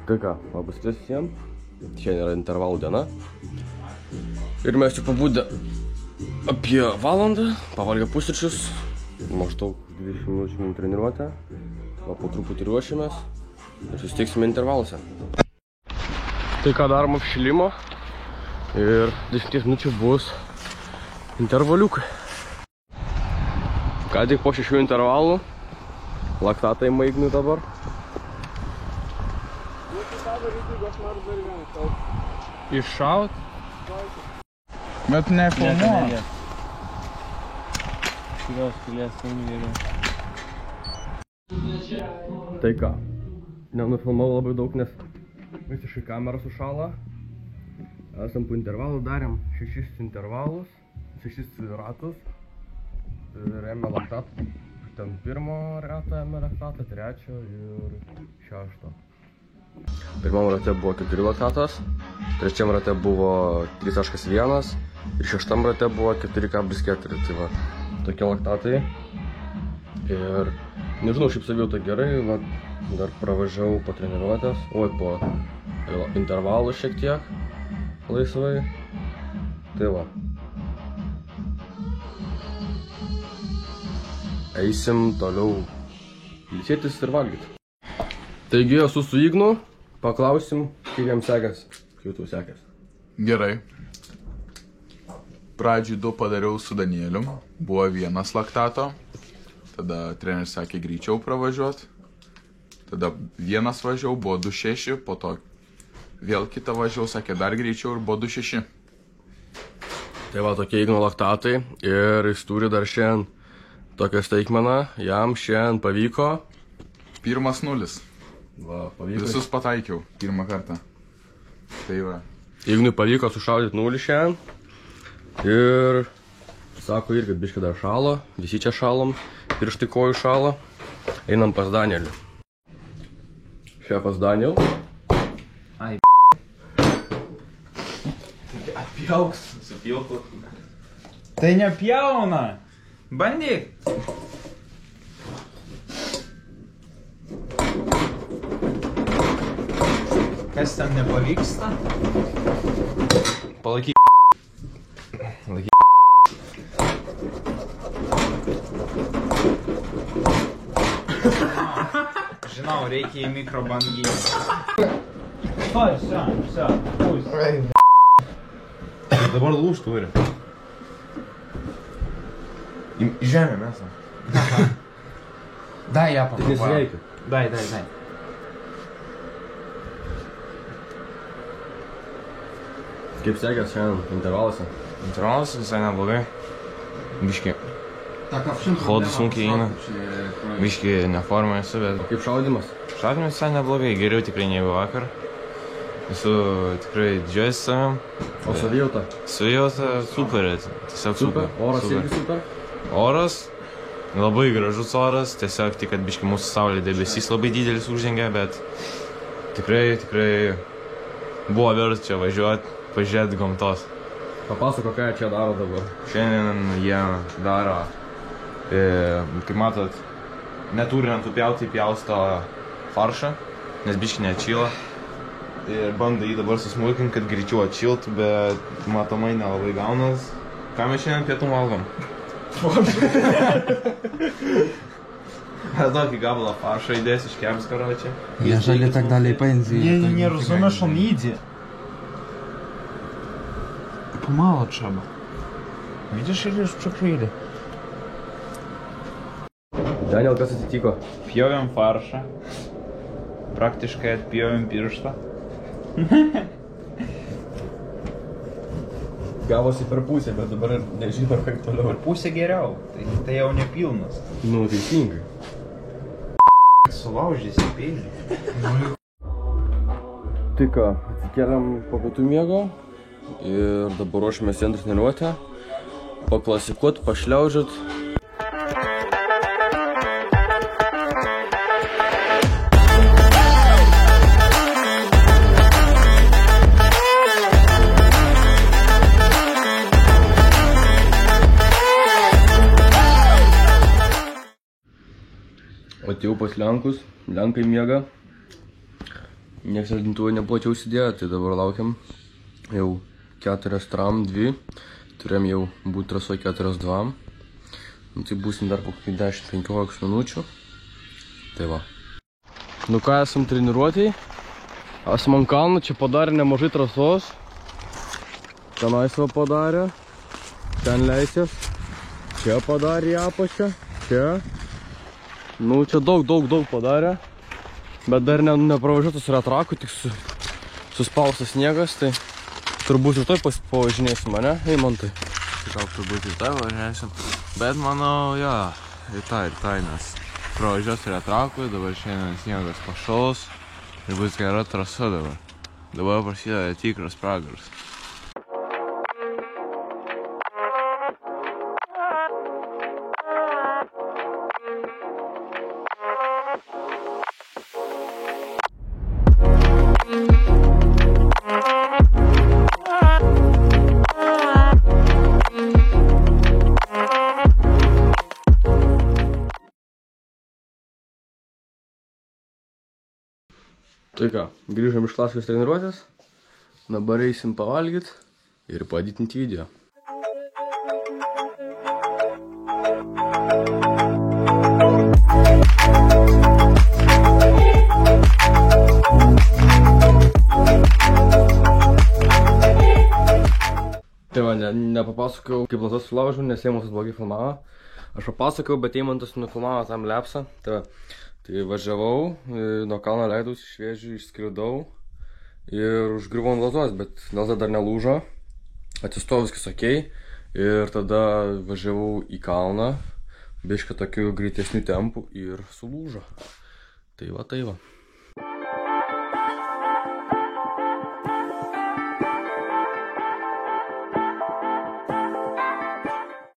Tai ką, labas visiems. Šiandien yra intervalų diena. Ir mes čia pabudę apie valandą, pavalgę pusryčius, maždaug 20 minučių treniruotę, o po truputį ruošiamės ir susitiksime intervaluose. Tai ką darom apšilimo ir 10 minučių bus intervaliukai. Ką tik po 6 intervalų, laktatai maignui dabar. Iššaut? Bet nefilmuoja. Kurios pilies geriau. Tai ką, nenufilmavau labai daug, nes visiškai kamera sušala. Esam po intervalų, darėm 6 intervalus, 6 ratus. Ir ėmė laktatą. Ten pirmo ratą ėmė laktatą, trečio ir šešto. Pirmam rate buvo 4 laktatas, trečiam rate buvo 3,1 ir šeštam rate buvo 4,4. Tai va, tokie laktatai. Ir nežinau, šiaip savijauta gerai, va, dar pravažiavau po treniruotės, po intervalų šiek tiek laisvai. Tai va. Eisim toliau ilsėtis ir valgyti. Taigi esu su Ignu, paklausim, kaip jam sekės. Kaip tau sekės? Gerai. Pradžiai 2 padariau su Danieliu, buvo 1 laktato, tada treneris sakė greičiau pravažiuoti, tada 1 važiavau, buvo 2,6, po to vėl kitą važiavau, sakė dar greičiau ir buvo 2,6. Tai va, tokie Igno laktatai ir jis turi dar šiandien tokią staigmeną, jam šiandien pavyko 1,0. Va, pavyko. Visus pataikiau pirmą kartą. Tai va. Ignui pavyko sušaudyti 0 šiandien. Ir sako irgi, kad biškį dar šalo, visi čia šalom, pirštai kojų šalo. Einam pas Danielį. Šefas Daniel. Ai, atpjauks, supilku. Tai nepjauna. Bandyk. Kas ten nepavyksta? Palaikyk. Žinau, reikia į mikrobangį. Все, пусть. Dabar lūž turi. Į žemę mes. Дай я попробую. Nesveikia. Дай. Kaip sekės šiandien intervaluose? Intervalas visai neblogai. Biški hodų sunkiai eina. Biški neforma esu, bet Kaip šaudimas? šaudimas visai neblogai. Geriau tikrai negu vakar. Esu tikrai didžiuojas savim. O savijauta? Savijauta super. Tiesiog super. Oras irgi super? Oras. Labai gražus oras. Tiesiog tik, kad biški mūsų saulė debesys labai didelis uždengia, bet tikrai buvo verta čia važiuoti, pažiūrėti gamtos. Papasako, ką čia daro dabar. Šiandien jie daro, kaip matot, neturi ant upjauti pjausto faršą, nes biški neatšyla. Ir bando jį dabar susmulkinti, kad greičiau atšiltų, bet matomai nelabai gaunas. Ką mes šiandien pietų valgom? Tokį gabalą faršą įdės iškeps, karočią. Jeżeli tak dalej pędzi... Nie rozumiesz, on idzie. Pomalo trzeba. Widzisz, ile już przekryli. Daniel, kas atsitiko? Pjovėm faršą. Praktiškai atpjovėm pirštą. Gavosi per pusę, bet dabar nežinau, kaip toliau. Per pusę geriau, tai jau nepilnas. Nu, teisingai. Sulaužysi peilį. Tai ką, atsikėlėm po pietų miego ir dabar ruošiamės į antrą treniruotę. Paklasikuot, pašliaužit. Atėjau pas Lenkus, Lenkai miega. Niekas žadintuvų neplačiau užsidėjo, tai dabar laukiam jau 4 tram 2. Turėjom jau būti trasoj 4-2. Nu, tai būsim dar po 10-15 minučių. Tai va. Nu ką, esam treniruotėj. Esam ant kalno, čia padarė nemažai trasos. Tenais va padarė. Ten leisės. Čia padarė į apačią. Čia. Nu, čia daug padarė. Bet dar nepravažiuotas retrakų, tik suspaustas sniegas, tai turbūt ir toj pavažinėsim, ne, Eimantai? Gal turbūt ir tai važiuosim. Bet manau, jo, ir tai, nes pravažiuos retrakui, dabar šiandien sniegas pašals ir bus gera trasa dabar. Dabar prasideda tikras pragaras. Tai ką, grįžom iš Klaskos treniruotės, dabar eisim pavalgyt ir paeditinti video. Tai va, nepapasakojau, kaip latas sulaužiau, nes Eimantas blogai filmavo. Aš papasakojau, bet Eimantas nufilmavo tam lepsą. Tai važiavau, nuo kalno leidausi šviežiai, išskridau ir užgriuvau ant lazdos, bet lazda dar nelūžo. Atsistojo viskas okei ir tada važiavau į kalną, biškį tokiu greitesniu tempu ir sulūžo. Tai va.